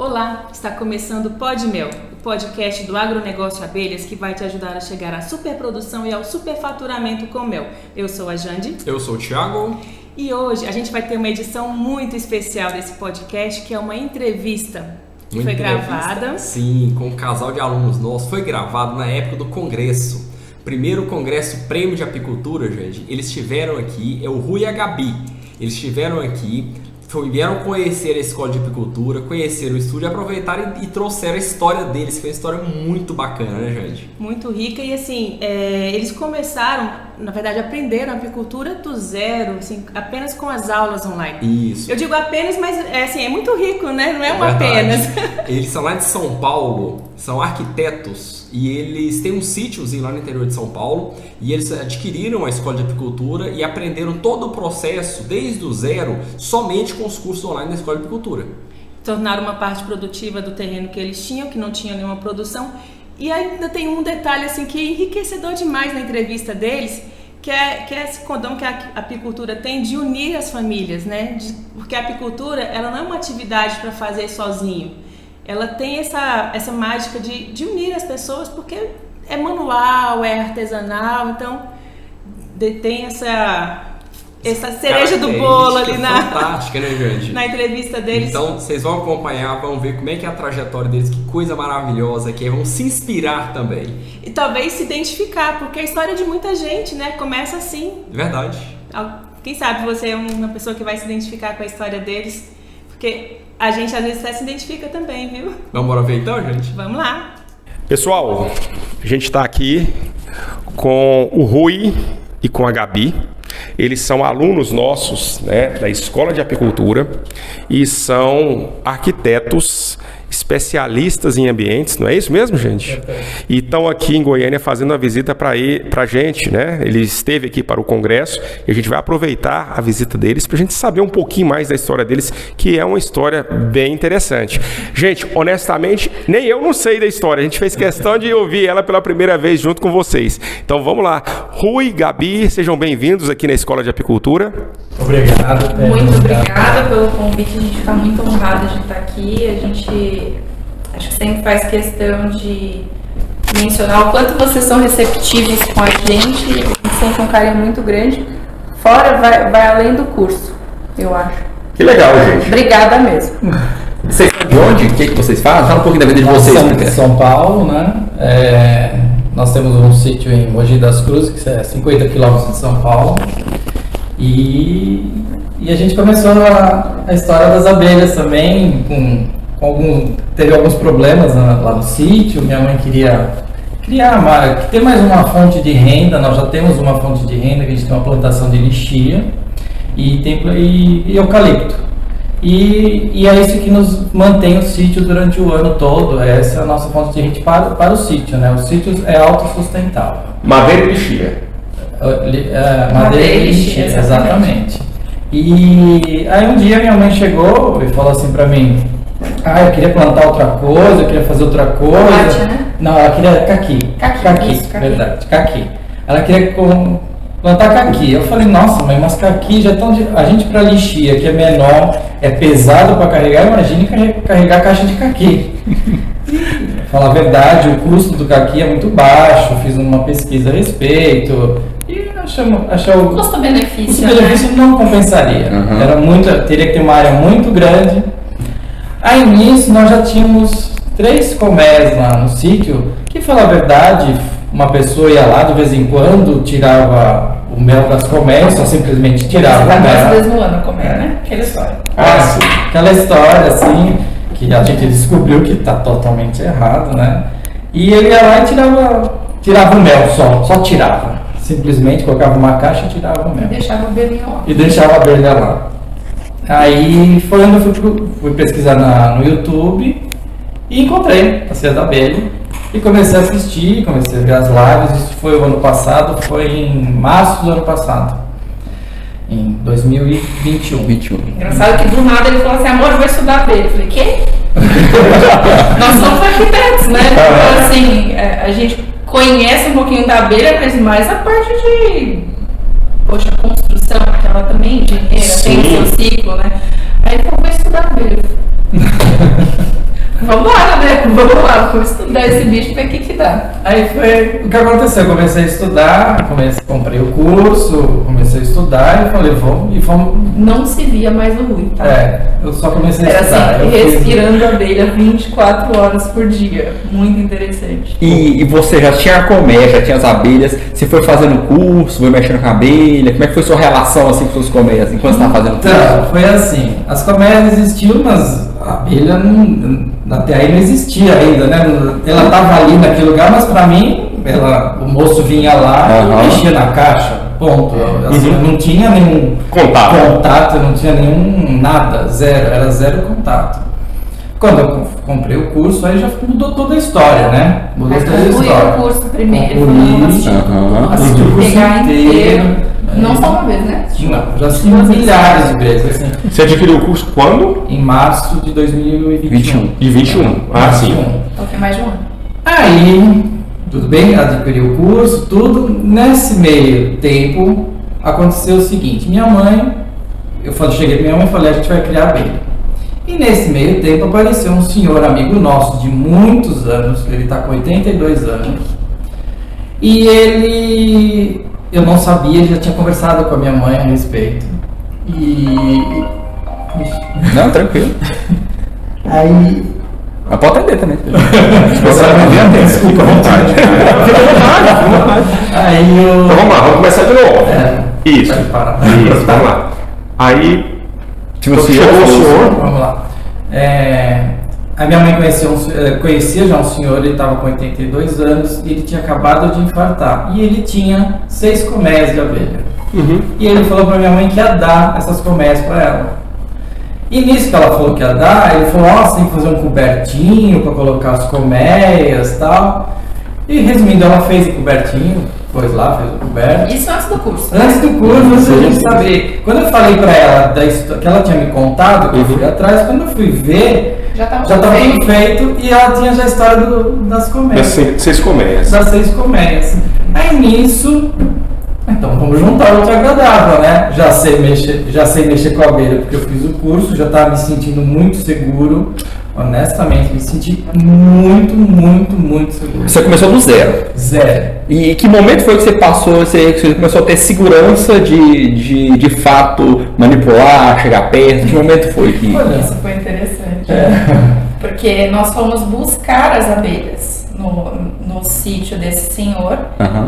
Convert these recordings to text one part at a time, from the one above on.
Olá, está começando o Pod Mel, o podcast do agronegócio Abelhas que vai te ajudar a chegar à superprodução e ao superfaturamento com mel. Eu sou a Jandi. Eu sou o Thiago. E hoje a gente vai ter uma edição muito especial desse podcast, que é uma entrevista que foi gravada. Sim, com um casal de alunos nossos. Foi gravado na época do congresso. Primeiro congresso Prêmio de Apicultura, gente. Eles estiveram aqui, é o Rui e a Gabi. Eles estiveram aqui, vieram conhecer a escola de apicultura, conhecer o estúdio, aproveitaram e trouxeram a história deles, que é uma história muito bacana, né, gente? Muito rica e assim, eles começaram, na verdade, aprenderam a apicultura do zero, assim, apenas com as aulas online. Isso. Eu digo apenas, mas é muito rico, né? Não é uma verdade. apenas. Eles são lá de São Paulo, são arquitetos e eles têm um sítiozinho lá no interior de São Paulo e eles adquiriram a escola de apicultura e aprenderam todo o processo desde o zero somente com os cursos online da escola de apicultura. Tornaram uma parte produtiva do terreno que eles tinham, que não tinha nenhuma produção. E ainda tem um detalhe assim que é enriquecedor demais na entrevista deles, que é esse condão que a apicultura tem de unir as famílias, né? Porque a apicultura, ela não é uma atividade para fazer sozinho. Ela tem essa mágica de unir as pessoas, porque é manual, é artesanal, então tem essa cereja do bolo ali fantástica, né, gente? na entrevista deles. Então, vocês vão acompanhar, vão ver como é que é a trajetória deles, que coisa maravilhosa que é, vão se inspirar também. E talvez se identificar, porque a história de muita gente, né, começa assim. Verdade. Quem sabe você é uma pessoa que vai se identificar com a história deles, porque a gente às vezes até se identifica também, viu? Vamos ver então, gente? Vamos lá. Pessoal, a gente está aqui com o Rui e com a Gabi. Eles são alunos nossos, né, da Escola de Apicultura e são arquitetos especialistas em ambientes, não é isso mesmo, gente? E estão aqui em Goiânia fazendo uma visita para a gente, né? Ele esteve aqui para o congresso e a gente vai aproveitar a visita deles para a gente saber um pouquinho mais da história deles, que é uma história bem interessante. Gente, honestamente, nem eu não sei da história. A gente fez questão de ouvir ela pela primeira vez junto com vocês. Então vamos lá. Rui, Gabi, sejam bem-vindos aqui na Escola de Apicultura. Obrigado. Muito obrigada pelo convite, a gente está muito honrado de estar aqui. A gente acho que sempre faz questão de mencionar o quanto vocês são receptivos com a gente. A gente sente um carinho muito grande. Fora, vai além do curso, eu acho. Que legal, gente. Obrigada mesmo. Vocês são de onde? O que vocês fazem? Fala um pouquinho da vida de vocês. Nós somos de São Paulo, né? Nós temos um sítio em Mogi das Cruzes, que é 50 quilômetros de São Paulo. E a gente começou a história das abelhas também, teve alguns problemas lá no sítio. Minha mãe queria ter mais uma fonte de renda. Nós já temos uma fonte de renda, que a gente tem uma plantação de lixia e eucalipto. E é isso que nos mantém o sítio durante o ano todo. Essa é a nossa fonte de renda para o sítio, né? O sítio é autossustentável. Madeira e lixia. Madeira e lixia, exatamente. E aí um dia minha mãe chegou e falou assim pra mim: eu queria plantar outra coisa, eu queria fazer outra coisa. Tomate, né? Não, ela queria caqui. Caqui. Verdade, caqui. Ela queria plantar caqui. Eu falei: nossa, mãe, mas caqui já estão. A gente pra lixia, que é menor, é pesado pra carregar, imagine carregar caixa de caqui. Falar a verdade, o custo do caqui é muito baixo. Fiz uma pesquisa a respeito. E achou o custo-benefício. O custo-benefício não compensaria. Teria que ter uma área muito grande. Aí nisso nós já tínhamos 3 colmeias lá no sítio, que, falar a verdade, uma pessoa ia lá de vez em quando, tirava o mel das colmeias, só simplesmente tirava o mel. 2 vezes no ano colmeia, né? Aquela história. Sim. Aquela história assim, que a gente descobriu que está totalmente errado, né? E ele ia lá e tirava o mel só tirava. Simplesmente colocava uma caixa e tirava o mel. E deixava a abelha lá. lá. Aí foi onde eu fui pesquisar no YouTube e encontrei a Cia da Abelha e comecei a assistir, comecei a ver as lives. Isso foi o ano passado, foi em março do ano passado, em 2021. Engraçado que do nada ele falou assim: amor, eu vou estudar abelha. Eu falei: quê? Nós somos arquitetos, né? Então assim, a gente conhece um pouquinho da abelha, mas mais a parte de construção, aquela também engenheira, tem o seu ciclo, né? Aí ele falou: vou estudar abelha. Vambora, né? Vamos lá, vamos estudar esse bicho pra que dá. Aí foi o que aconteceu, eu comecei a estudar, comprei o curso, comecei a estudar e falei, vamos. Não se via mais o Rui, tá? Eu só comecei a Era estudar. assim, respirando abelha 24 horas por dia. Muito interessante. E você já tinha a colmeia, já tinha as abelhas, você foi fazendo curso, foi mexendo com a abelha, como é que foi sua relação assim com as colmeias, enquanto você estava fazendo curso? Então, foi assim, as colmeias existiam, mas a abelha até aí não existia ainda, né? Ela estava ali naquele lugar, mas para mim, o moço vinha lá e mexia na caixa, ponto. Assim, não tinha nenhum contato, não tinha nenhum nada, era zero contato. Quando eu comprei o curso, aí já mudou toda a história, né? Mudou toda a história. O curso primeiro, assisti o curso inteiro. Não só uma vez, né? Não, já assisti milhares de vezes. Assim. Você adquiriu o curso quando? Em março de 2021. De 21? Ah, sim. Então tem mais de um ano. Aí, tudo bem, adquiri o curso, tudo. Nesse meio tempo, aconteceu o seguinte, cheguei pra minha mãe e falei, a gente vai criar abelha. E nesse meio tempo apareceu um senhor amigo nosso de muitos anos, ele está com 82 anos, e eu não sabia, ele já tinha conversado com a minha mãe a respeito. Não, tranquilo. Aí... Mas pode atender também. Você vai me atender, fica à vontade. Aí eu... Então vamos lá, vamos começar de novo. Isso, vamos lá. Aí, Chegou o senhor. Vamos lá. A minha mãe conhecia já um senhor, ele estava com 82 anos, e ele tinha acabado de infartar. E ele tinha 6 colmeias de abelha. E ele falou para minha mãe que ia dar essas colmeias para ela. E nisso que ela falou que ia dar, ele falou, nossa, tem que fazer um cobertinho para colocar as colmeias e tal. E resumindo, ela fez o cobertinho, fez o coberto. Isso antes do curso. Antes do curso, antes da gente saber. Quando eu falei pra ela da história que ela tinha me contado, que eu fui atrás, quando eu fui ver, já estava tudo feito e ela tinha já a história das colmeias. Das 6 colmeias. Das 6 colmeias. Aí nisso, então vamos juntar o útil agradável, né? Já sei mexer com a abelha porque eu fiz o curso, já estava me sentindo muito seguro. Honestamente, me senti muito, muito, muito seguro. Você começou do zero? Zero. E que momento foi que você você começou a ter segurança de fato manipular, chegar perto? Que momento foi que... Isso foi interessante. Porque nós fomos buscar as abelhas no sítio desse senhor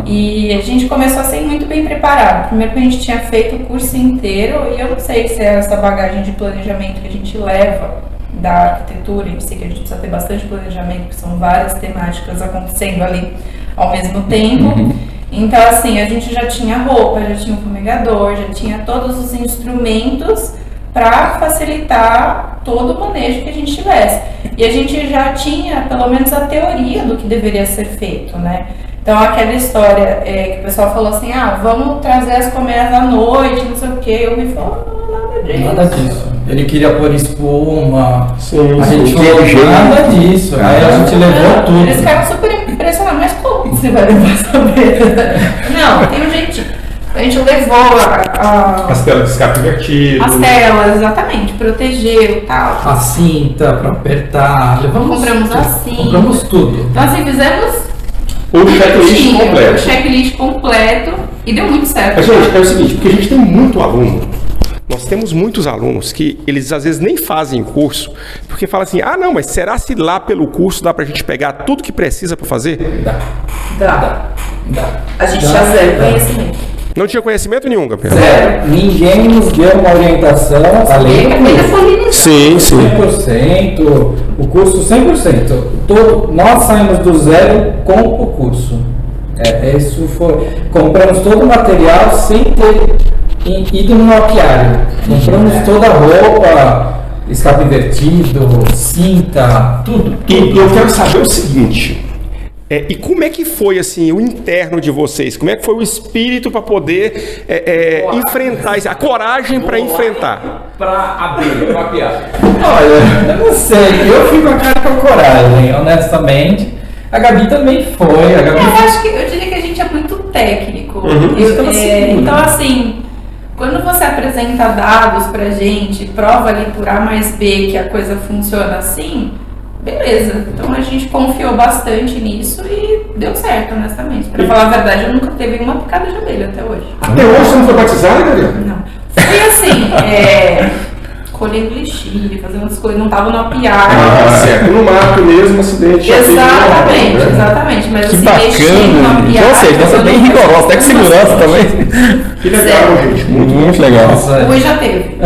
e a gente começou assim muito bem preparado. Primeiro que a gente tinha feito o curso inteiro e eu não sei se é essa bagagem de planejamento que a gente leva da arquitetura em si, que a gente precisa ter bastante planejamento, porque são várias temáticas acontecendo ali ao mesmo tempo. Então, assim, a gente já tinha roupa, já tinha um fumigador, já tinha todos os instrumentos para facilitar todo o manejo que a gente tivesse. E a gente já tinha, pelo menos, a teoria do que deveria ser feito, né? Então, aquela história que o pessoal falou assim, vamos trazer as colmeias à noite, não sei o quê. Eu me falo, nada disso. Ele queria pôr espuma, a gente falou nada disso. Aí a gente levou tudo. Eles ficaram super impressionados, mas como você vai levar essa abelha? Não, tem um jeitinho. A gente levou as telas de escape invertido. As telas, exatamente, protegeu e tal. A cinta pra apertar. Compramos a cinta. Compramos tudo. Então, assim, fizemos O checklist completo. O checklist completo e deu muito certo. Mas, gente, é o seguinte, porque a gente tem muito aluno. Nós temos muitos alunos que eles às vezes nem fazem curso, porque falam assim, não, mas será se lá pelo curso dá pra gente pegar tudo que precisa pra fazer? Dá. A gente já zero conhecimento. Não tinha conhecimento nenhum, Gabriel? Zero. Ninguém nos deu uma orientação além do Sim. 100%, o curso 100%. Nós saímos do zero com o curso. Isso foi. Compramos todo o material sem ter ido no apiário. Compramos toda a roupa, escape invertido, cinta, tudo. E eu quero saber o seguinte, e como é que foi assim o interno de vocês? Como é que foi o espírito para poder enfrentar isso, a coragem para enfrentar? Para abrir, para apiar. Olha, eu não sei, eu fui com a cara com a coragem, honestamente. A Gabi também foi. Eu diria que a gente é muito técnico. Então, assim, quando você apresenta dados pra gente, prova ali por A mais B que a coisa funciona assim, beleza. Então a gente confiou bastante nisso e deu certo, honestamente. Pra falar a verdade, eu nunca teve uma picada de abelha até hoje. Até hoje você não foi batizada, Gabriel? Não. Foi assim, colhendo lixinha, fazendo as coisas, não tava no apiário. Certo. No mato mesmo, acidente. Exatamente, né? exatamente. Mas Que assim, mexendo no bacana. apiário. Ou seja, você é bem rigorosa, até com segurança também. Que legal, gente. Muito legal. O Rui já teve.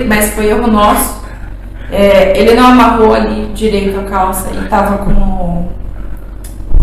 Mas foi erro nosso. Ele não amarrou ali direito a calça e tava com o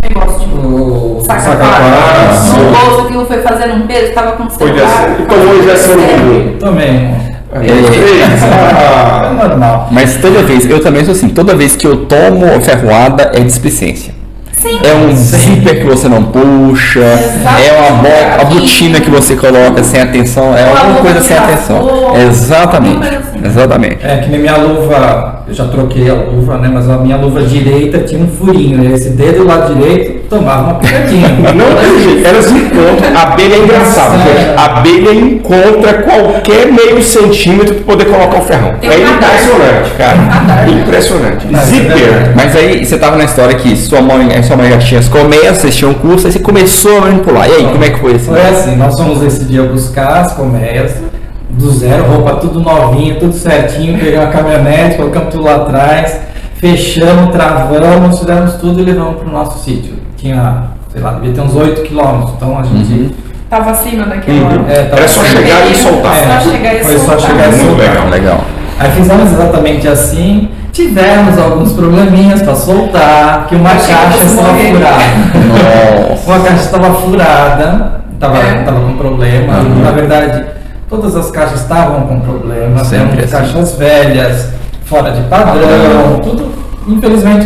negócio de O saca-paca sim. no bolso, aquilo foi fazendo um peso, tava com o Foi celular. dessa. E tomou injeção no bumbum. Também. Ah, É normal. Mas toda vez, eu também sou assim, toda vez que eu tomo ferroada é displicência. Sim. É um zíper que você não puxa, é a botina que você coloca sem atenção, é Ou a alguma luva coisa que sem rasgou, atenção. alguma coisa Exatamente, assim. exatamente. É que nem minha luva, eu já troquei a luva, né? Mas a minha luva direita tinha um furinho, né? Esse dedo do lado direito tomava uma picadinha. não tem jeito, elas encontram. A abelha é engraçada, gente. A abelha encontra qualquer meio centímetro para poder colocar o ferrão. Tem É um radar. impressionante, cara. Radar. Impressionante. Não, Zíper. Mas aí você tava na história que sua mãe já tinha as colmeias, vocês tinham um curso, aí você começou a manipular. E aí, como é que foi assim? Foi assim, nós fomos esse dia buscar as colmeias do zero, roupa tudo novinha, tudo certinho, pegamos a caminhonete, colocamos tudo lá atrás, fechamos, travamos, fizemos tudo e levamos para o nosso sítio. Tinha, sei lá, devia ter uns 8 quilômetros, então a gente... Tava acima daquela. tava Era só assim. chegar e soltar. Só chegar e Foi só soltar. chegar e Muito soltar. legal. Legal. Aí fizemos exatamente assim, tivemos alguns probleminhas para soltar, que uma Achei que caixa fosse estava morrer. furada. Nossa. Uma caixa estava furada, estava com problema. Na verdade, todas as caixas estavam com problema. Sempre Temos assim. caixas velhas, fora de padrão, tudo infelizmente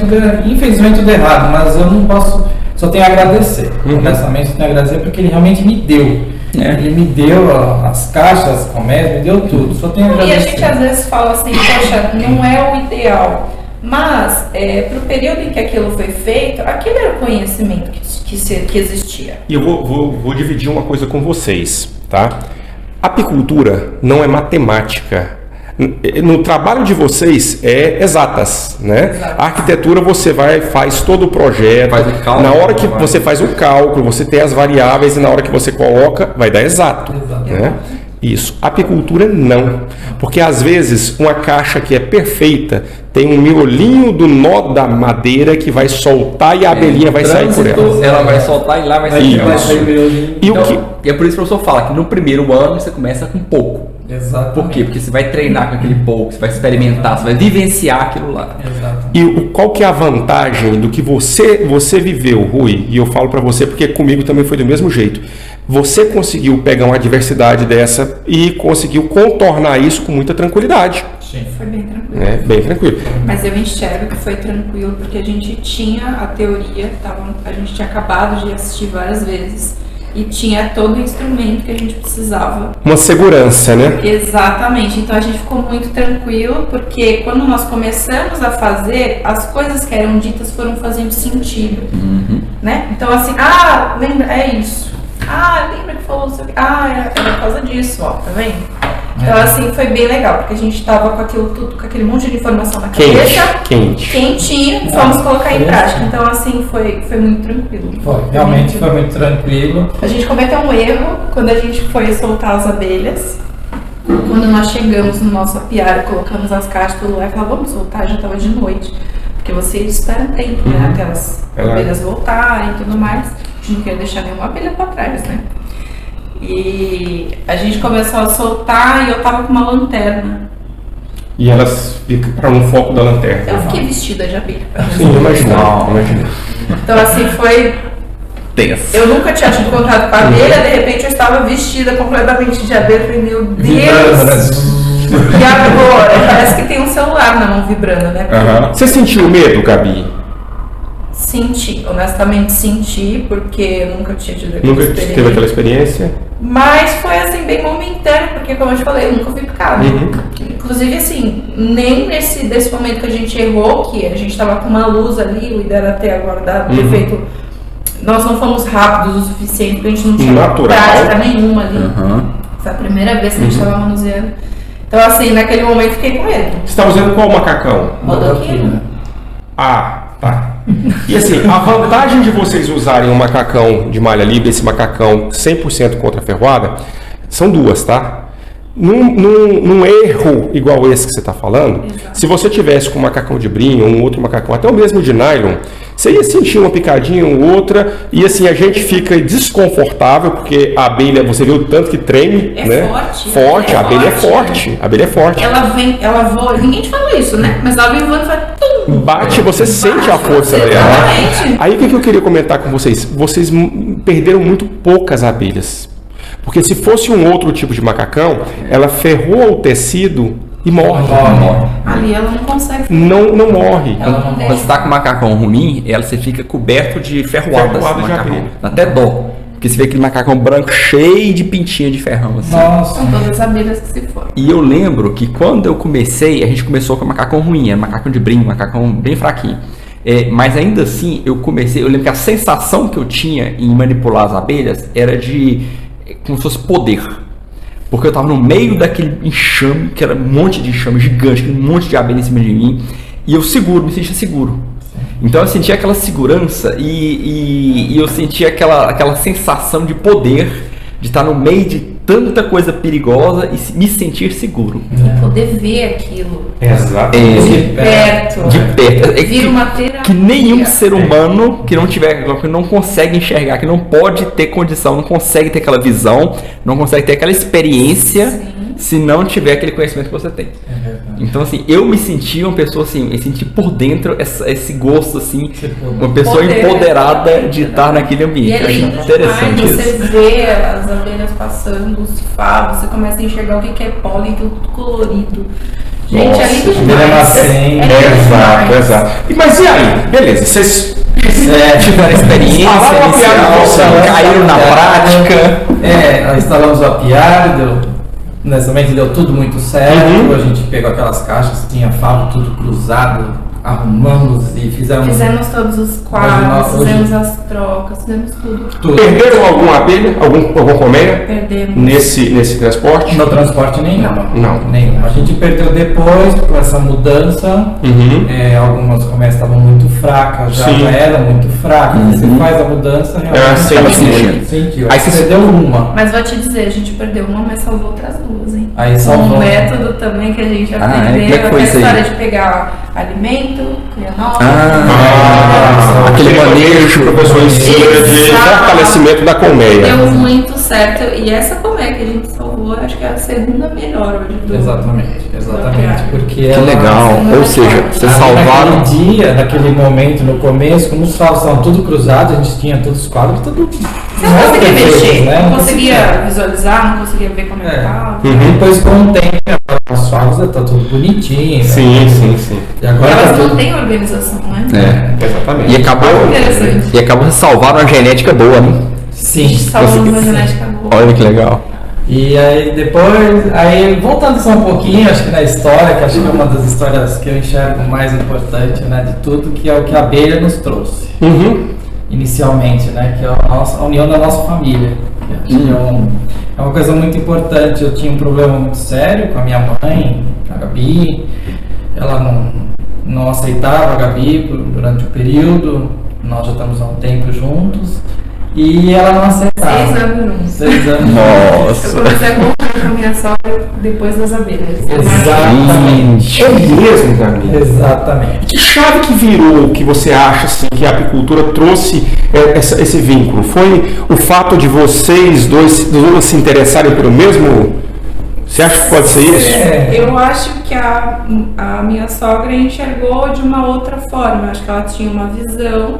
tudo errado, mas eu não posso, só tenho a agradecer. Honestamente, só tenho a agradecer porque ele realmente me deu. Ele me deu as caixas, as colmeias, me deu tudo. Só tenho a E a agradecer. gente às vezes fala assim, poxa, não é o ideal. Mas, pro período em que aquilo foi feito, aquele era o conhecimento que existia. E eu vou dividir uma coisa com vocês, tá? Apicultura não é matemática. No trabalho de vocês é exatas, né? Exato. A arquitetura você faz todo o projeto. Faz o cálculo, na hora que vai. você faz o cálculo, você tem as variáveis e na hora que você coloca, vai dar exato. Exato. Né? Isso. Apicultura não. Porque às vezes uma caixa que é perfeita tem um miolinho do nó da madeira que vai soltar e a abelhinha vai sair por ela. Ela vai soltar e lá vai sair. Vai sair meio- E o Então, que e é por isso que o professor fala que no primeiro ano você começa com pouco. Exato. Por quê? Porque você vai treinar com aquele pouco, você vai experimentar, você vai vivenciar aquilo lá. Exato. E qual que é a vantagem do que você viveu, Rui? E eu falo pra você porque comigo também foi do mesmo jeito. Você conseguiu pegar uma adversidade dessa e conseguiu contornar isso com muita tranquilidade, Foi bem tranquilo. né? Bem tranquilo. Mas eu enxergo que foi tranquilo, porque a gente tinha a teoria, a gente tinha acabado de assistir várias vezes, e tinha todo o instrumento que a gente precisava. Uma segurança, né? Exatamente, então a gente ficou muito tranquilo, porque quando nós começamos a fazer, as coisas que eram ditas foram fazendo sentido, né? Então assim, lembra, é isso. Lembra que falou, era por causa disso, ó, tá vendo? Então assim, foi bem legal, porque a gente tava com aquilo tudo, com aquele monte de informação na cabeça, Quente. quentinho, e fomos colocar em foi prática. assim. Então assim, foi muito tranquilo. Realmente foi muito tranquilo. A gente cometeu um erro quando a gente foi soltar as abelhas. Quando nós chegamos no nosso apiário, colocamos as caixas tudo lá e falamos, vamos soltar, já estava de noite. Porque você espera tempo, né? Até as abelhas voltarem e tudo mais. A gente não queria deixar nenhuma abelha para trás, né? E a gente começou a soltar e eu tava com uma lanterna. E elas ficam para um foco da lanterna. Eu fiquei vestida de abelha. Sim, imagina. Então assim, foi... Tenso. Eu nunca tinha tido contato com a abelha, de repente eu estava vestida completamente de abelha. Eu falei, meu Deus! E agora? Parece que tem um celular na mão vibrando, né? Você sentiu medo, Gabi? Senti, honestamente senti, porque eu nunca tinha tido aquela Nunca experiência. teve aquela experiência? Mas foi assim, bem momentâneo, porque como eu te falei, eu nunca fui picada. Inclusive, assim, nem desse momento que a gente errou, que a gente tava com uma luz ali, o ideal era ter aguardado, ter feito. Nós não fomos rápidos o suficiente, porque a gente não tinha Natural. prática nenhuma ali. Foi a primeira vez que a gente tava manuseando. Então, assim, naquele momento eu fiquei com medo. Você está usando qual macacão? Modoquino. Ah, tá. E assim, a vantagem de vocês usarem um macacão de malha livre, esse macacão 100% contra a ferroada, são duas, tá? Num erro igual esse que você está falando, se você tivesse com um macacão de brim ou um outro macacão, até o mesmo de nylon, você ia sentir uma picadinha ou outra, e assim a gente fica desconfortável, porque a abelha, você viu o tanto que treme, né? Forte, a abelha é forte. A abelha é forte. Ela voa, ninguém te falou isso, né? Mas ela vem voando e faz tum! Bate, você sente a força dela. Exatamente. Aí o que eu queria comentar com vocês? Vocês perderam muito poucas abelhas. Porque se fosse um outro tipo de macacão, ela ferrou o tecido e morre. Ali ela não consegue. Não morre. Quando você está com o macacão ruim, você fica coberto de ferroadas. Ferroada de macacão. abelha. Dá até dó. Porque você vê aquele macacão branco cheio de pintinha de ferrão. Assim. Nossa. São todas as abelhas que se foram. E eu lembro que quando eu comecei, a gente começou com macacão ruim, macacão de brim, macacão bem fraquinho. Mas ainda assim, eu lembro que a sensação que eu tinha em manipular as abelhas era como se fosse poder. Porque eu tava no meio daquele enxame, que era um monte de enxame gigante, um monte de abelha em cima de mim, e eu me sentia seguro. Então eu sentia aquela segurança e eu sentia aquela sensação de poder, de estar no meio de tanta coisa perigosa e me sentir seguro. E poder ver aquilo Exatamente. de perto. De perto. Vira uma terapia. Que nenhum ser humano que não consegue enxergar, que não pode ter condição, não consegue ter aquela visão, não consegue ter aquela experiência se não tiver aquele conhecimento que você tem. Então, assim, eu me senti uma pessoa assim, eu senti por dentro esse gosto, assim, uma pessoa empoderada de estar naquele ambiente. E é Eu achei lindo interessante demais, isso. você vê as abelhas passando, os favos, você começa a enxergar o que é pólen, tudo colorido. Gente, é lindo demais. Exato. Mas e aí? Beleza, vocês Tiveram experiência falaram uma piada com você, caíram na prática. Nós instalamos o apiário, nessa momento deu tudo muito certo. A gente pegou aquelas caixas, tinha favo tudo cruzado, arrumamos e Fizemos todos os quadros, fizemos as trocas, fizemos tudo. perderam alguma abelha, alguma colmeia Perdemos. nesse transporte? No transporte nenhuma. Não. Nenhuma. A gente perdeu depois com essa mudança. Algumas colmeias estavam muito fracas, já eram muito fracas. Você faz a mudança, realmente. Sentiu. Aí você perdeu uma. Mas vou te dizer, a gente perdeu uma, mas salvou outras duas, hein? Aí salvou. Um método também que a gente aprendeu, como é que foi a isso aí? história de pegar alimento, criar novos. Aquele manejo, professor, ensina de fortalecimento da colmeia. Deu muito certo. E essa colmeia que a gente salvou, acho que é a segunda melhor hoje do Exatamente. Porque Que legal. Ou seja, vocês salvaram. Naquele dia, naquele momento, no começo, como os favos estavam tudo cruzados, a gente tinha todos os quadros, tudo. Você não conseguia mexer, né? não conseguia visualizar, não conseguia ver como é que tava. Depois, com o tempo, os favos tá tudo bonitinho. Sim. E agora Elas tá não tudo. têm organização, né? Exatamente. E acabou salvaram uma genética boa, né? Sim. Salvando uma genética boa. Olha que legal. E aí depois, voltando só um pouquinho, acho que na história, que acho que é uma das histórias que eu enxergo mais importante, né, de tudo, que é o que a abelha nos trouxe. Inicialmente, né, que é a união da nossa família. Que acho que é uma coisa muito importante. Eu tinha um problema muito sério com a minha mãe, a Gabi. Ela não aceitava a Gabi durante o período. Nós já estamos há um tempo juntos. E ela não aceitava. 6 anos juntos. 6 anos. Nossa. Eu comecei a contar com a minha sogra depois das abelhas. Exatamente. É mesmo, Gabi? Exatamente. Que chave que virou, que você acha assim, que a apicultura trouxe esse vínculo? Foi o fato de vocês dois se interessarem pelo mesmo? Você acha que pode ser isso? Eu acho que a minha sogra enxergou de uma outra forma. Eu acho que ela tinha uma visão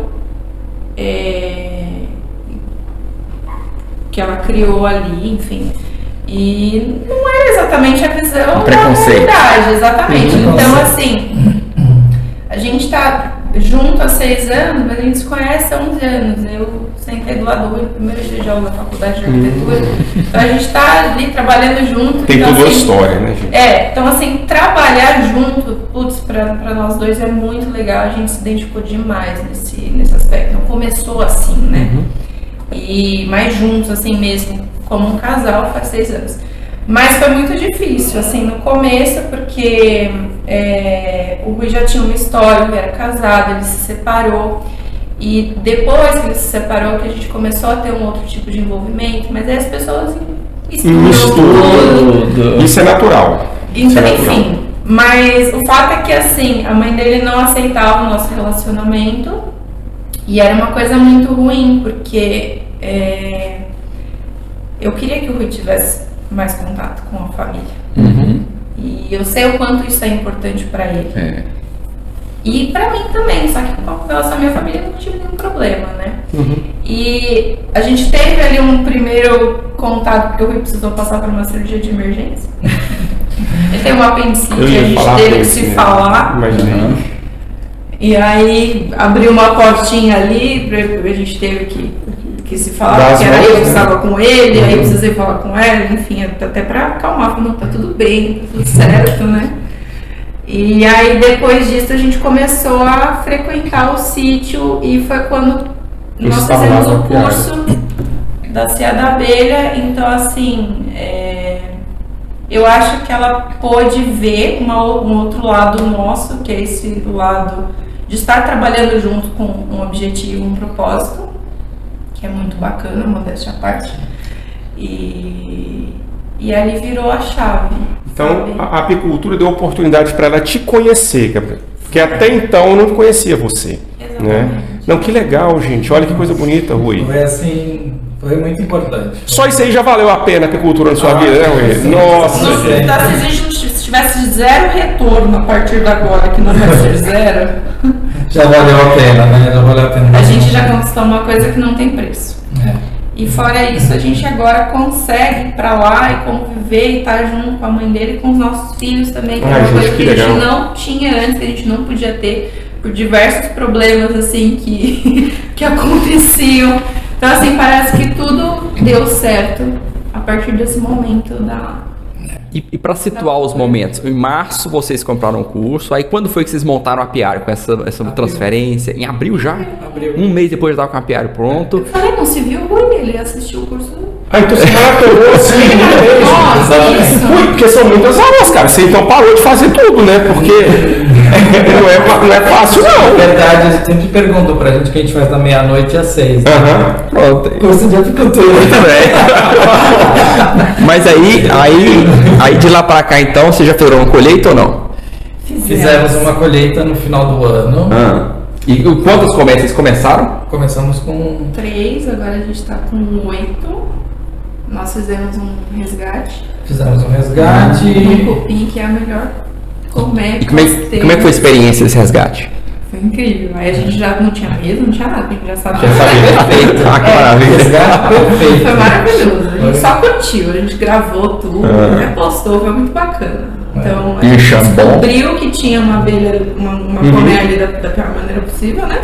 que ela criou ali, enfim. E não era exatamente a visão da comunidade, exatamente. Então, assim, a gente tá junto há 6 anos, mas a gente se conhece há 11 anos. Eu sentei do lado do primeiro dia de aula da faculdade de arquitetura. Então a gente tá ali trabalhando junto. Tem então, toda a assim, história, né, gente? então assim, trabalhar junto, putz, pra nós dois é muito legal. A gente se identificou demais nesse aspecto. Então começou assim, né? E mais juntos, assim mesmo, como um casal faz 6 anos. Mas foi muito difícil, assim, no começo, porque o Rui já tinha uma história, ele era casado, ele se separou. E depois que ele se separou, que a gente começou a ter um outro tipo de envolvimento, mas aí as pessoas misturam tudo. Isso é natural. Então, enfim, mas o fato é que assim, a mãe dele não aceitava o nosso relacionamento e era uma coisa muito ruim, porque eu queria que o Rui tivesse mais contato com a família. Uhum. E eu sei o quanto isso é importante pra ele. E pra mim também, só que com relação à minha família eu não tive nenhum problema, né? E a gente teve ali um primeiro contato, porque o Rui precisou passar por uma cirurgia de emergência. Ele tem uma apendicite, a gente teve que se falar. Imaginei. E aí abriu uma portinha ali, a gente teve que se falar, porque era eu que estava com ele, aí eu precisei falar com ela, enfim, até pra acalmar, falando, tá tudo bem, tá tudo certo, né? E aí depois disso a gente começou a frequentar o sítio e foi quando nós fizemos o curso da Cia da Abelha, então assim, eu acho que ela pôde ver um outro lado nosso, que é esse lado de estar trabalhando junto com um objetivo, um propósito, que é muito bacana, modéstia à parte. E ali virou a chave. Então, a apicultura deu oportunidade para ela te conhecer, Gabriel. Porque até então eu não conhecia você. Né? Não, que legal, gente. Olha que coisa bonita, Rui. Foi assim, foi muito importante. Só isso aí já valeu a pena a apicultura na sua vida, né, Rui? Nossa, gente. Se tivesse zero retorno a partir de agora, que não vai ser zero, já valeu a pena, né? Já valeu a pena. A gente já conquistou uma coisa que não tem preço. E fora isso, a gente agora consegue ir pra lá e conviver e estar junto com a mãe dele e com os nossos filhos também, que é uma coisa que a gente não tinha antes, que a gente não podia ter por diversos problemas assim que aconteciam. Então assim, parece que tudo deu certo a partir desse momento da... E para situar os momentos, em março vocês compraram o curso, aí quando foi que vocês montaram o apiário com essa transferência? Em abril já? Abril. Um mês depois de estar com o apiário pronto. Eu falei, não se viu o Rui, ele assistiu o curso. Ah, então você maratorou assim, Nossa, isso. Ui, porque são muitas aulas, cara. Você então parou de fazer tudo, né? Porque não é fácil, não. Na verdade, eles sempre perguntam pra gente o que a gente faz da meia-noite às 6. Né? Pronto. Curso de apicultura. Mas aí de lá pra cá então, você já fez uma colheita ou não? Fizemos uma colheita no final do ano. E quantas colheitas vocês começaram? Começamos com 3, agora a gente tá com 8. Nós fizemos um resgate. Fizemos um resgate. Um cupim, que é a melhor colmeia. E como é que foi a experiência desse resgate? Foi incrível. Aí a gente já não tinha mesa, não tinha nada, a gente já sabia. Perfeito. Ah, que maravilha. Resgate perfeito. Foi maravilhoso. A gente só curtiu, a gente gravou tudo, até postou, foi muito bacana. Então a E gente enxame bom? descobriu que tinha uma abelha, uma colmeia ali da pior maneira possível, né?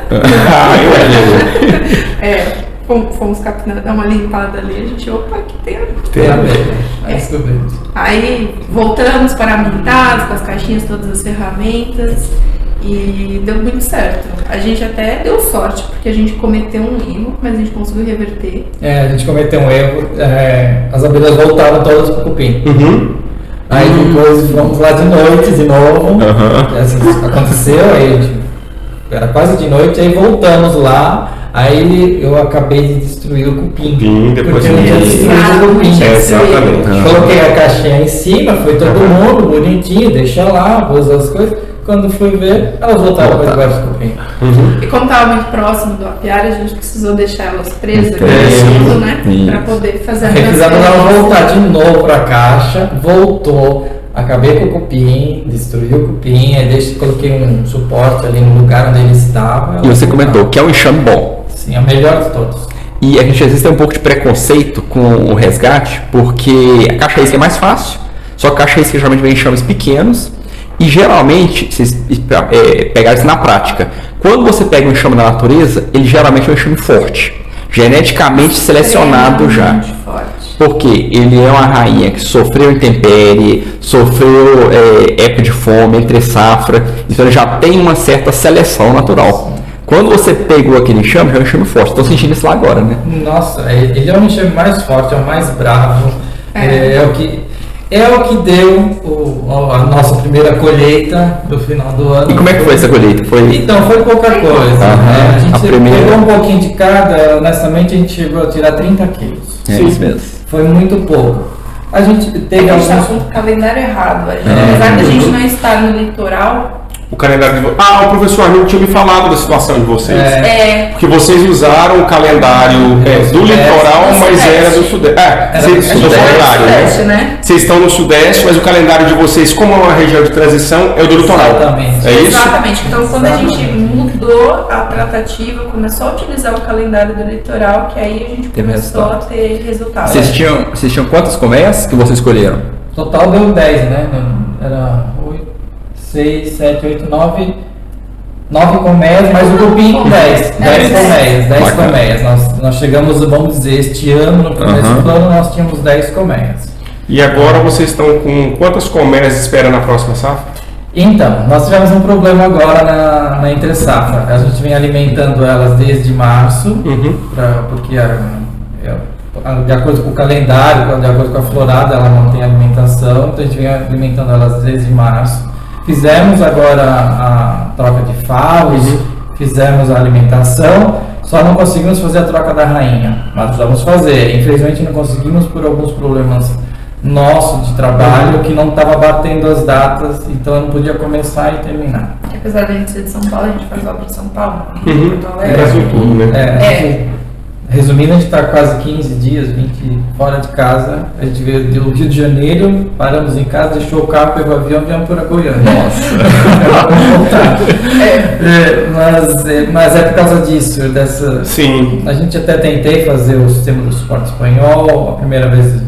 Fomos capinando, dar uma limpada ali, a gente, opa, aqui tem a abelha. Aí descobrimos. Aí voltamos paramentados com as caixinhas, todas as ferramentas e deu muito certo. A gente até deu sorte, porque a gente cometeu um erro, mas a gente conseguiu reverter. A gente cometeu um erro, as abelhas voltaram todas pro cupim. Aí depois fomos lá de noite de novo, assim, aconteceu, aí era quase de noite, aí voltamos lá. Aí eu acabei de destruir o cupim. Depois porque eu tinha destruído o cupim. Exatamente. Coloquei a caixinha em cima, foi todo mundo bonitinho, deixa lá, pôs as coisas. Quando fui ver, elas voltaram para debaixo do cupim. E como estava muito próximo do apiário, a gente precisou deixar elas presas aqui no né? Para poder fazer a Aí fizemos ela voltar de novo para a caixa, voltou. Acabei com o cupim, destruí o cupim, aí coloquei um suporte ali no lugar onde ele estava. E você comentou que é um enxame bom. Sim, é o melhor de todos. E a gente às vezes tem um pouco de preconceito com o resgate, porque a caixa isca é mais fácil, só que a caixa isca geralmente vem em enxames pequenos, e geralmente, vocês pegaram isso na prática, quando você pega um enxame da natureza, ele geralmente é um enxame forte, geneticamente selecionado já. Forte. Porque ele é uma rainha que sofreu intempérie, sofreu época de fome, entre safra, então ele já tem uma certa seleção natural. Quando você pegou aquele enxame, já é um enxame forte. Estou sentindo isso lá agora, né? Nossa, ele é o enxame mais forte, é o mais bravo. É o que É o que deu a nossa primeira colheita do final do ano. E como é que foi essa colheita? Então, foi pouca coisa. Aham, A gente a primeira. pegou um pouquinho de cada, honestamente a gente chegou a tirar 30 quilos. É isso mesmo. Foi muito pouco. A gente teve A gente está alguns... com o calendário errado. Apesar da gente não estar no litoral, O calendário de vocês. O professor Arnaldo tinha me falado da situação de vocês. Porque vocês usaram o calendário do litoral, do mas era do Sudeste. Vocês estão no calendário, né? Vocês estão no Sudeste, mas o calendário de vocês, como é uma região de transição, é o do litoral. Exatamente. É isso? Exatamente. Então, quando a gente mudou a tratativa, começou a utilizar o calendário do litoral, que aí a gente Teve começou resultado. a ter resultados. Vocês tinham quantas colmeias que vocês escolheram? Total deu 10, né? Era 8, 6, 7, 8, 9 colmeias, mais o cupim com 10. 10 colmeias, 10 Bacana. colmeias. Nós chegamos, vamos dizer, este ano, no começo do ano, nós tínhamos 10 colmeias. E agora vocês estão com quantas colmeias espera na próxima safra? Então, nós tivemos um problema agora na entre safra. A gente vem alimentando elas desde março, porque de acordo com o calendário, de acordo com a florada, ela não tem alimentação, então a gente vem alimentando elas desde março. Fizemos agora a troca de favos, fizemos a alimentação, só não conseguimos fazer a troca da rainha, mas vamos fazer. Infelizmente não conseguimos por alguns problemas nossos de trabalho, que não estava batendo as datas, então eu não podia começar e terminar. Apesar da gente ser de São Paulo, a gente faz obra em São Paulo. Porto É Alegre. tudo, né? Resumindo, a gente está quase 15 dias, 20 fora de casa. A gente veio do Rio de Janeiro, paramos em casa, deixou o carro, pegou o avião e viemos para Goiânia. Vamos voltar. Mas é por causa disso, Sim. A gente até tentei fazer o sistema do suporte espanhol. A primeira vez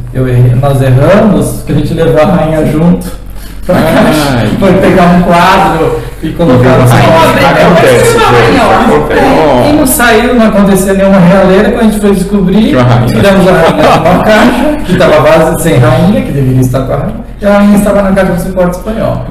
nós erramos, que a gente levou a rainha junto. Foi pegar um quadro e colocar no Acontece, gente. e não saiu, não aconteceu nenhuma realeira. Quando a gente foi descobrir, tiramos a rainha de uma caixa que estava sem rainha, que deveria estar com a rainha, e a rainha estava na caixa do suporte espanhol.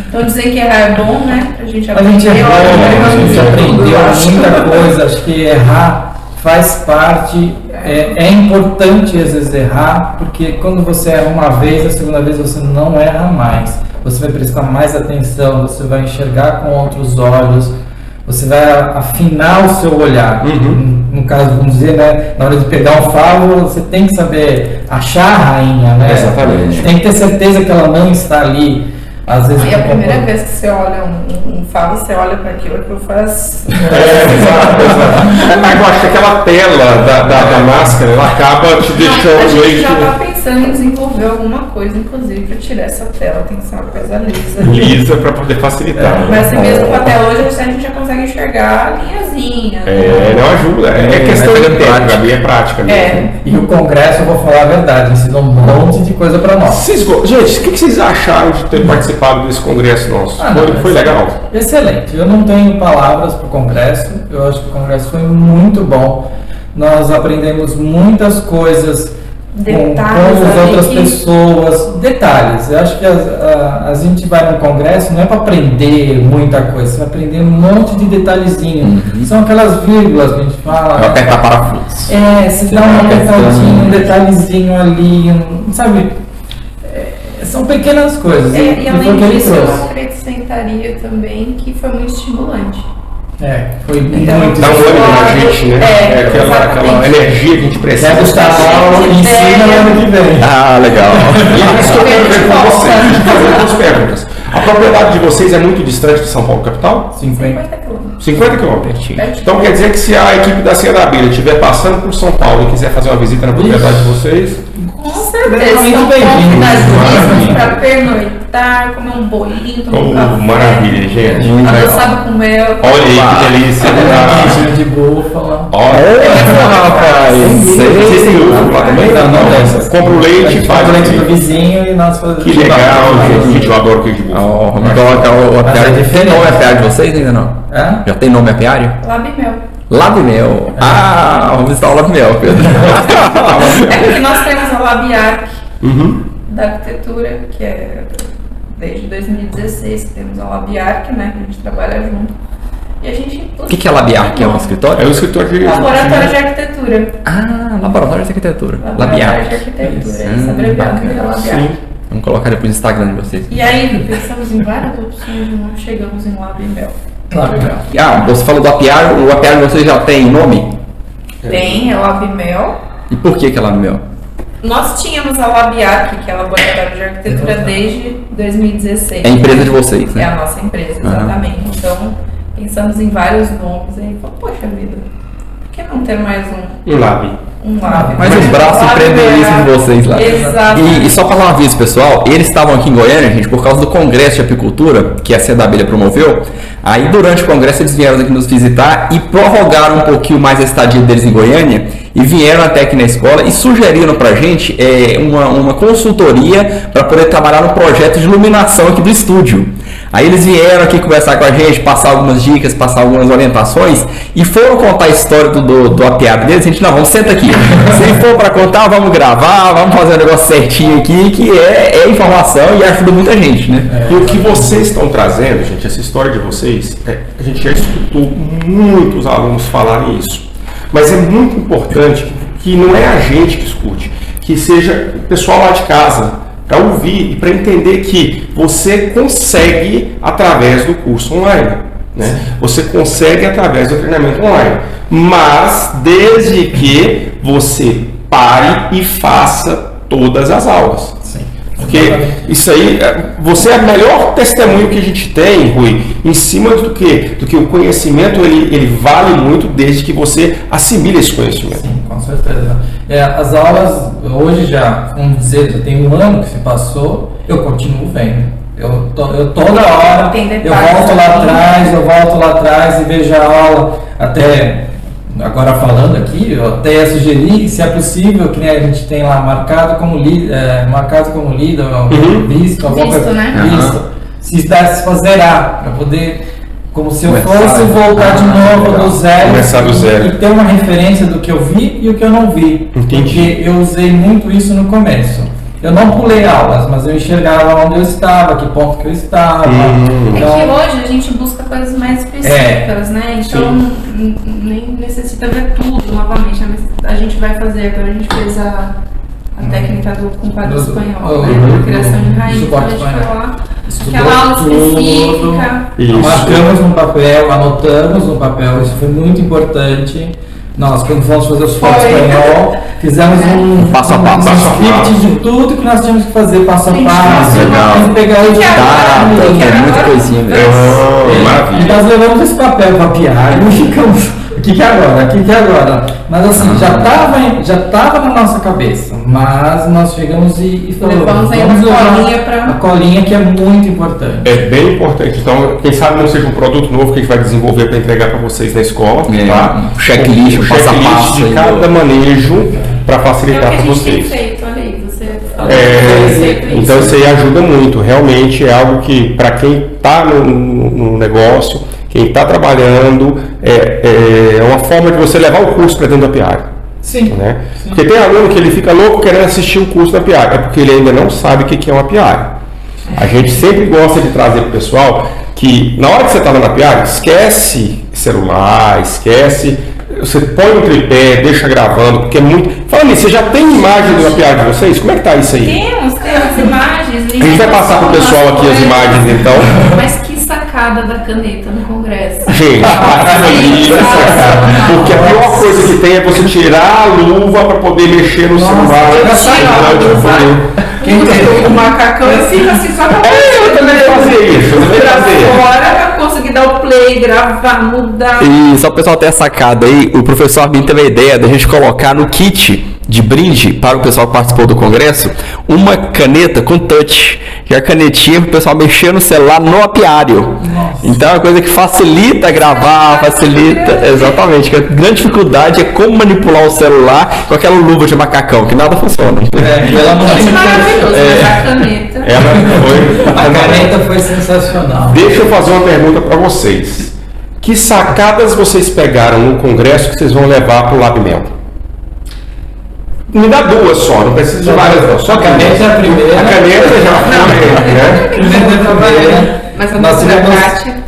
Então dizer que errar é bom, né? A gente A gente errou, a gente aprendeu muita coisa. Acho que errar faz parte, é importante às vezes errar, porque quando você erra uma vez, a segunda vez você não erra mais. Você vai prestar mais atenção, você vai enxergar com outros olhos, você vai afinar o seu olhar. No caso, vamos dizer, né, na hora de pegar um favo, você tem que saber achar a rainha, né? Exatamente. Tem que ter certeza que ela não está ali. Às vezes E a primeira vez que você olha um favo, você olha para aquilo faz. Exato. Mas eu acho que aquela tela da máscara, ela acaba te A deixando gente meio já que está pensando em desenvolver alguma coisa, inclusive, para tirar essa tela. Tem que ser uma coisa lisa. lisa para poder facilitar. Mas assim mesmo com a tela hoje, a gente já consegue enxergar a linhazinha. Não ajuda. É questão de tempo, Gabi, é prática mesmo. E o congresso, eu vou falar a verdade, ensinou um monte de coisa para nós. Gente, o que vocês acharam de ter participado desse congresso nosso? Foi legal? Excelente. Eu não tenho palavras para o congresso. Eu acho que o congresso foi muito bom. Nós aprendemos muitas coisas com as outras pessoas. Detalhes. Eu acho que a gente vai no congresso não é para aprender muita coisa, você vai aprender um monte de detalhezinho. São aquelas vírgulas que a gente fala. Vai apertar parafuso. Você dá uma apertadinha, um detalhezinho ali, sabe? São pequenas coisas. E além disso, eu acrescentaria também que foi muito estimulante. Foi Então, muito Dá um ânimo na gente, né? Aquela energia que a gente precisa. Quer buscar a aula, ensina no ano que vem. Legal. E é isso que eu quero ver com vocês. Deixa eu fazer duas perguntas. A propriedade de vocês é muito distante de São Paulo, capital? 50 quilômetros. 50 quilômetros. Então quer dizer que se a equipe da Serra da Abelha estiver passando por São Paulo e quiser fazer uma visita na propriedade de vocês, Com certeza, Muito são bem-vindo. convidadíssimos para pernoitar, comer um bolinho, tomar um café. maravilha, gente. Adoçado com mel. Olha aí que delícia. Queijo de búfala. Rapaz, Vocês têm ovo lá também? Não tem. Compra o leite e faz o o leite do leite. vizinho e nós fazemos. Que legal, gente. Eu adoro queijo de búfala. Mas é diferente. Tem nome apiário de vocês ainda não? Hã? Já tem nome apiário? Labimel. Labimel. Vamos visitar o Labimel, Pedro. É porque nós temos a Labiarc da arquitetura, que é desde 2016 que temos a Labiarc, né? Que a gente trabalha junto. E a gente. O que é Labiarc? É um escritório? É o escritório de... Laboratório de arquitetura. Laboratório de arquitetura. Laboratório Labiarc. de arquitetura. Isso abreviado bacana. pela Labiarc. Vamos colocar depois no Instagram de vocês. E aí, pensamos em várias opções e não chegamos em LabMel. Você falou do apiário. O apiário de vocês já tem nome? Tem, é o LabMel. E por que é LabMel? Nós tínhamos a LabArc, que é a Laboratório de Arquitetura, desde 2016. É a empresa de vocês, né? É a nossa empresa, exatamente. Então, pensamos em vários nomes aí. Falei, poxa vida, por que não ter mais um Lab. Lab? Mais um braço empreendedorismo de vocês lá. Exato. E só para dar um aviso, pessoal, eles estavam aqui em Goiânia, gente, por causa do Congresso de Apicultura, que a Cia da Abelha promoveu. Aí, durante o Congresso, eles vieram aqui nos visitar e prorrogaram um pouquinho mais a estadia deles em Goiânia e vieram até aqui na escola e sugeriram pra gente uma consultoria para poder trabalhar no projeto de iluminação aqui do estúdio. Aí eles vieram aqui conversar com a gente, passar algumas dicas, passar algumas orientações e foram contar a história do apiário deles. A gente, não, vamos sentar aqui. Se for para contar, vamos gravar, vamos fazer um negócio certinho aqui, que é informação e ajuda muita gente, né? E o que vocês estão trazendo, gente, essa história de vocês, a gente já escutou muitos alunos falarem isso. Mas é muito importante que não é a gente que escute, que seja o pessoal lá de casa, para ouvir e para entender que você consegue através do curso online, né? Você consegue através do treinamento online, mas desde que você pare e faça todas as aulas. Sim. Porque isso aí, você é o melhor testemunho que a gente tem, Rui, em cima do que o conhecimento ele vale muito desde que você assimile esse conhecimento. Sim, com certeza. As aulas hoje já, vamos dizer, já tem um ano que se passou, eu continuo vendo. Eu toda hora eu volto lá atrás e vejo a aula. Até agora falando aqui, eu até ia sugerir, se é possível, que a gente tem lá marcado como lido, visto, alguma coisa. Né? Visto. Se desse para zerar, para poder, como se eu fosse voltar de novo do zero, começar do zero e ter uma referência do que eu vi e o que eu não vi. Entendi. Porque eu usei muito isso no começo. Eu não pulei aulas, mas eu enxergava onde eu estava, que ponto que eu estava. É que hoje a gente busca coisas mais específicas, né? Então nem necessita ver tudo novamente. Né? Mas a gente vai fazer, agora a gente fez a técnica do compadre espanhol, né? Criação de raiz, então a gente foi lá. Aquela aula específica. Marcamos no papel, anotamos no papel, isso foi muito importante. Nós, quando fomos fazer os fotos espanhol, fizemos um passo a passo, script de tudo que nós tínhamos que fazer, passo a passo. Legal. Pegar o é muita coisinha mesmo. Maravilha. E nós levamos esse papel para apiário e ficamos. O que é agora? Mas assim, já estava na nossa cabeça. Mas nós chegamos e falamos, vamos levar a colinha que é muito importante. É bem importante. Então, quem sabe não seja um produto novo que a gente vai desenvolver para entregar para vocês na escola. Tá? Um checklist, um passo a passo de cada manejo para facilitar para vocês. Feito, olha aí, Então isso aí ajuda muito. Realmente é algo que, para quem está no negócio, quem está trabalhando, é uma forma de você levar o curso para dentro do apiário. Sim. Né? Porque tem aluno que ele fica louco querendo assistir o curso do apiário, é porque ele ainda não sabe o que é um apiário. A gente sempre gosta de trazer para o pessoal que na hora que você está no apiário, esquece celular, você põe no tripé, deixa gravando, porque é muito... Falando nisso, você já tem imagem do apiário de vocês? Como é que tá isso aí? Temos imagens. A gente vai passar pro pessoal aqui as imagens, então. Mas que sacada da caneta no Congresso. Gente, porque a pior coisa que tem é você tirar a luva para poder mexer no celular. Quem tem o macacão, eu fico assim só pra eu também fazia isso, fora pra conseguir dar o play, gravar, mudar. E só o pessoal ter a sacada aí, o professor Armin teve a ideia da gente colocar no kit de brinde para o pessoal que participou do congresso uma caneta com touch, que é a canetinha para o pessoal mexer no celular no apiário. Nossa. Então é uma coisa que facilita gravar, facilita, exatamente, que a grande dificuldade é como manipular o celular com aquela luva de macacão, que nada funciona. Ela não é maravilhoso, mas a caneta. A caneta foi sensacional. Deixa eu fazer uma pergunta para vocês. Que sacadas vocês pegaram no congresso que vocês vão levar para o LabMel? Me dá duas só, não precisa de várias não. Só a caneta é a primeira. A caneta já foi, né? Mas nós tivemos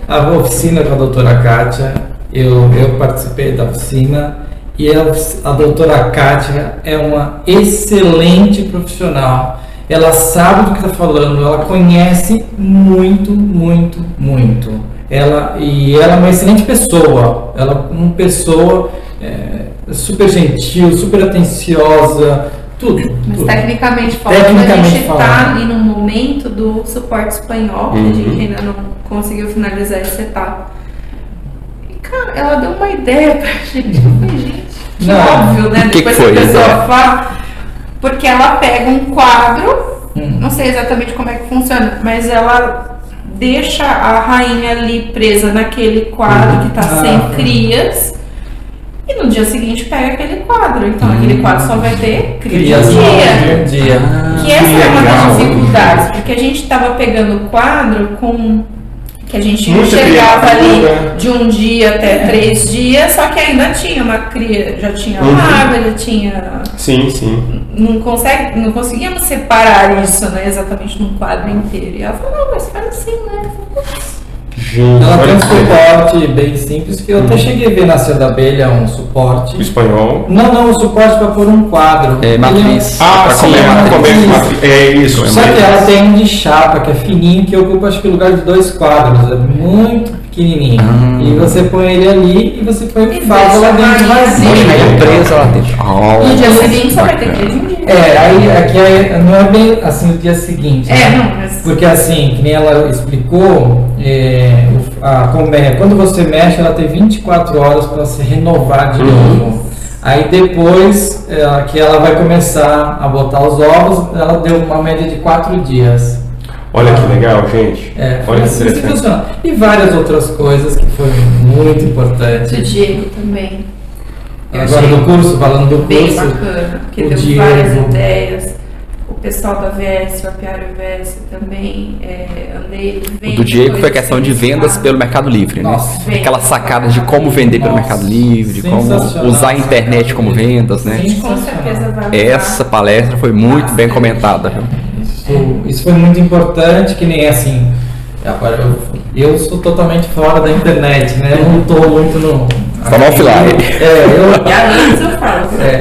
a oficina com a doutora Kátia, eu participei da oficina e a doutora Kátia é uma excelente profissional. ela sabe do que está falando, ela conhece muito, muito, muito. Ela é uma excelente pessoa, ela é uma pessoa super gentil, super atenciosa, tudo. Mas tudo. tecnicamente falando, a gente está ali no momento do suporte espanhol, que a gente ainda não conseguiu finalizar essa etapa. E, cara, ela deu uma ideia pra gente. Eu falei, gente, que óbvio, né? Depois que a pessoa fala. Porque ela pega um quadro, não sei exatamente como é que funciona, mas ela deixa a rainha ali presa naquele quadro que está sem crias. E no dia seguinte pega aquele quadro. Então aquele quadro só vai ter crias de um dia. Que essa é uma das dificuldades, porque a gente estava pegando o quadro com que a gente chegava ali de um dia até 3 dias, só que ainda tinha uma cria, já tinha água, já tinha. Sim. Não conseguíamos separar isso, né, exatamente num quadro inteiro. E ela falou, não, mas faz assim, né? Eu falei, ela tem um suporte bem simples, que eu até cheguei a ver na Cia da Abelha um suporte. Espanhol. Não, um suporte para pôr um quadro. Matriz. Sim, matriz. É isso. Só que ela tem um de chapa, que é fininho, que ocupa acho que o lugar de 2 quadros. É muito pequenininho. E você põe ele ali e você põe o favo lá dentro vazio. Presa lá dentro. No dia seguinte só vai ter 3 dias. Aí aqui não é bem assim o dia seguinte. Mas... Porque assim, que nem ela explicou, a colmeia, quando você mexe, ela tem 24 horas para se renovar de novo. Aí depois que ela vai começar a botar os ovos, ela deu uma média de 4 dias. Olha que legal, gente. Olha que interessante. E várias outras coisas que foram muito importantes. O Diego também. Agora do curso, falando do bem curso. Bacana, porque o deu Diego, várias ideias. O pessoal da VS, o Apiário VS também, andei o do Diego foi a questão de vendas pelo Mercado Livre, né? Nossa, aquelas sacadas de como vender pelo Mercado Livre, de como usar a internet como vendas, né? Com certeza vai Essa palestra foi muito bem comentada. Isso foi muito importante, que nem assim. Agora eu sou totalmente fora da internet, né? Eu não estou muito no. Tá no offline.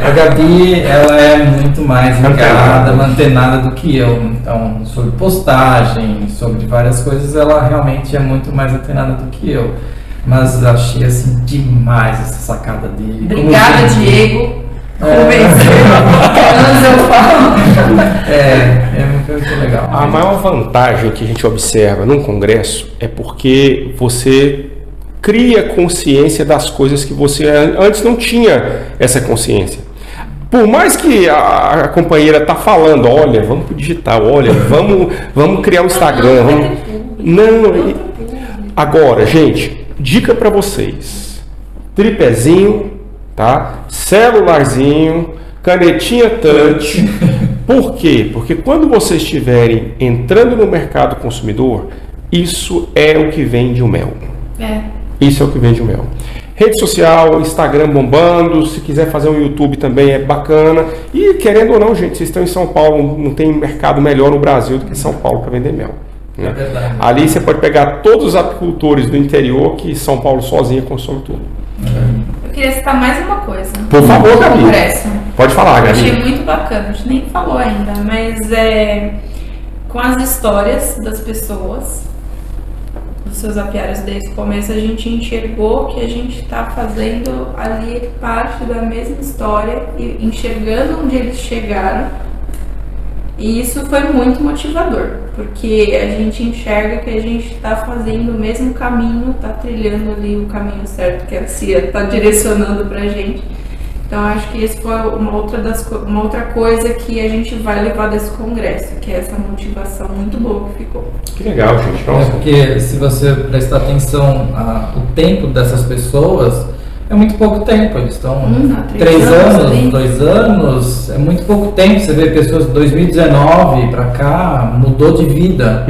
A Gabi, ela é muito mais ligada, antenada do que eu. Então, sobre postagem, sobre várias coisas, ela realmente é muito mais antenada do que eu. Mas achei assim demais essa sacada dele. Obrigada, Diego. É muito legal. A maior vantagem que a gente observa num congresso é porque você cria consciência das coisas que você antes não tinha essa consciência. Por mais que a companheira tá falando, olha, vamos pro digital, olha, vamos criar o Instagram, não. Agora, gente, dica para vocês: tripézinho, tá? Celularzinho, canetinha touch. Por quê? Porque quando vocês estiverem entrando no mercado consumidor, isso é o que vende o mel. Isso é o que vende o mel. Rede social, Instagram bombando, se quiser fazer um YouTube também é bacana. E querendo ou não, gente, vocês estão em São Paulo, não tem mercado melhor no Brasil do que São Paulo para vender mel. Né? Ali você pode pegar todos os apicultores do interior que São Paulo sozinha consome tudo. Eu queria citar mais uma coisa. Por favor, Gabi. Pode falar, Gabi. Eu achei muito bacana, a gente nem falou ainda, mas com as histórias das pessoas, dos seus apiários desde o começo, a gente enxergou que a gente está fazendo ali parte da mesma história e enxergando onde eles chegaram. E isso foi muito motivador, porque a gente enxerga que a gente está fazendo o mesmo caminho, está trilhando ali o caminho certo que a CIA está direcionando para a gente. Então acho que esse foi uma outra coisa que a gente vai levar desse congresso, que é essa motivação muito boa que ficou. Que legal, gente. Porque se você prestar atenção ao tempo dessas pessoas, é muito pouco tempo. Eles estão 3 anos, 2 anos, é muito pouco tempo. Você vê pessoas de 2019 para cá, mudou de vida.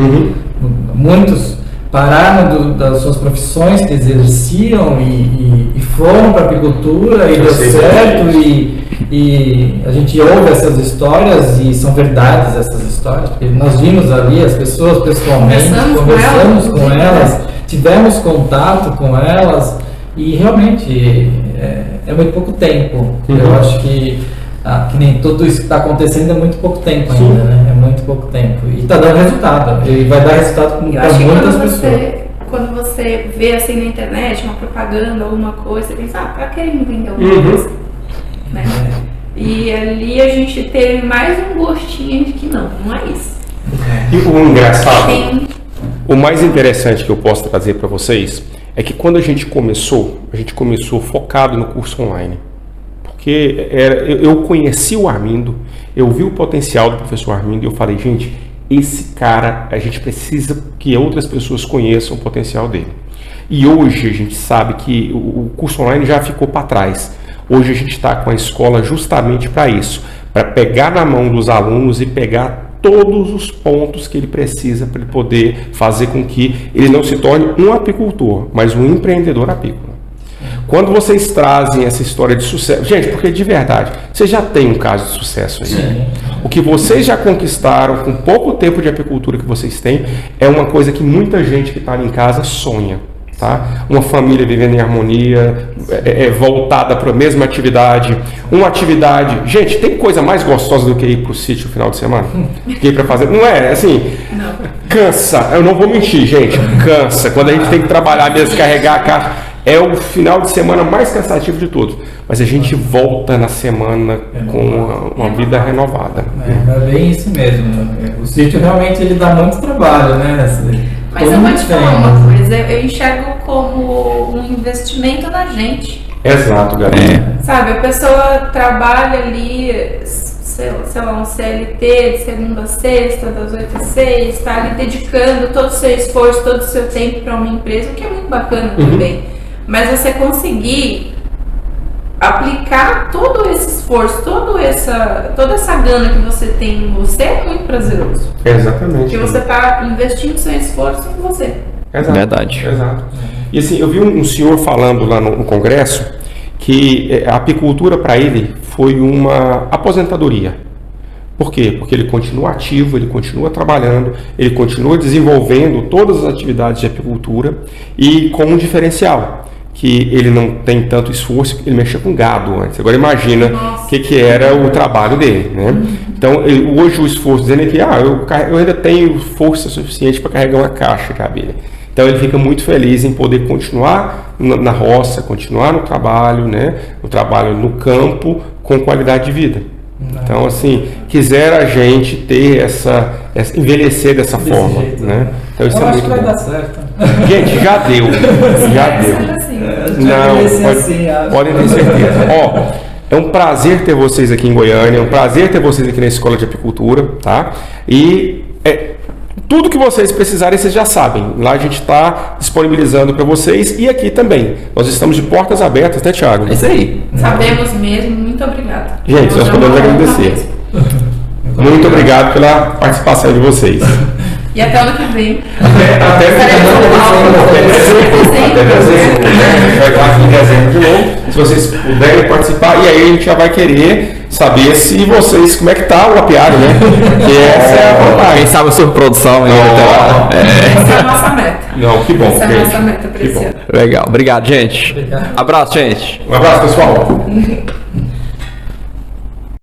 Muitos pararam das suas profissões que exerciam e foram para a apicultura e deu certo. E a gente ouve essas histórias e são verdades essas histórias, porque nós vimos ali as pessoas pessoalmente, conversamos com elas, tivemos contato com elas e realmente é muito pouco tempo. Eu acho que que nem tudo isso que está acontecendo é muito pouco tempo ainda, né? É muito pouco tempo. E está dando resultado. E vai dar resultado para muitas pessoas. Quando você vê assim na internet uma propaganda, alguma coisa, você pensa, pra que me vender alguma coisa? Né? E ali a gente teve mais um gostinho de que não é isso. E o engraçado, o mais interessante que eu posso trazer para vocês é que quando a gente começou focado no curso online. Porque eu conheci o Armindo, eu vi o potencial do professor Armindo e eu falei, gente, esse cara, a gente precisa que outras pessoas conheçam o potencial dele. E hoje a gente sabe que o curso online já ficou para trás. Hoje a gente está com a escola justamente para isso, para pegar na mão dos alunos e pegar todos os pontos que ele precisa para ele poder fazer com que ele não se torne um apicultor, mas um empreendedor apícola. Quando vocês trazem essa história de sucesso, gente, porque de verdade, vocês já têm um caso de sucesso aí. Sim. O que vocês já conquistaram com pouco tempo de apicultura que vocês têm é uma coisa que muita gente que está ali em casa sonha. Tá? Uma família vivendo em harmonia, voltada para a mesma atividade, uma atividade. Gente, tem coisa mais gostosa do que ir para o sítio no final de semana? Que ir para fazer? Não é? Assim, não. Cansa. Eu não vou mentir, gente. Cansa. Quando a gente tem que trabalhar mesmo, carregar a caixa. É o final de semana mais cansativo de todos. Mas a gente volta na semana com uma vida renovada. É bem isso mesmo. O sítio realmente ele dá muito trabalho, né? Mas eu vou te falar uma coisa, eu enxergo como um investimento na gente. Exato, galera. Sabe, a pessoa trabalha ali, sei lá, um CLT de segunda a sexta, das 8 às 6, está ali dedicando todo o seu esforço, todo o seu tempo para uma empresa, o que é muito bacana também. Mas você conseguir aplicar todo esse esforço, toda essa gana que você tem em você é muito prazeroso. Exatamente. Porque você está investindo seu esforço em você. Exato. Verdade. Exato. E assim, eu vi um senhor falando lá no congresso que a apicultura para ele foi uma aposentadoria. Por quê? Porque ele continua ativo, ele continua trabalhando, ele continua desenvolvendo todas as atividades de apicultura e com um diferencial, que ele não tem tanto esforço, ele mexia com gado antes. Agora imagina o que era o trabalho dele, né? Então, hoje o esforço dele é que eu ainda tenho força suficiente para carregar uma caixa de abelha. Então ele fica muito feliz em poder continuar na roça, continuar no trabalho, né? No trabalho no campo, com qualidade de vida. Então, assim, quiser a gente ter envelhecer dessa forma, jeito, né? Então isso eu é acho muito que vai bom. dar certo. Gente, já deu. Não, podem ter certeza. Ó, é um prazer ter vocês aqui em Goiânia, é um prazer ter vocês aqui na Escola de Apicultura, tá? E tudo que vocês precisarem, vocês já sabem. Lá a gente está disponibilizando para vocês e aqui também. Nós estamos de portas abertas, né, Thiago? É isso aí. Sabemos mesmo. Muito obrigada. Gente, nós podemos agradecer. Muito obrigado pela participação de vocês. E até ano que vem. Até dezembro. Vai estar aqui em dezembro de novo. Se vocês puderem participar, e aí a gente já vai querer saber se vocês, como é que tá o apiário, né? Porque essa é a vontade. Quem sabe sobre produção. Essa é a nossa meta. Não, que bom. Essa é a nossa meta para esse ano. Legal. Obrigado, gente. Obrigado. Abraço, gente. Um abraço, pessoal.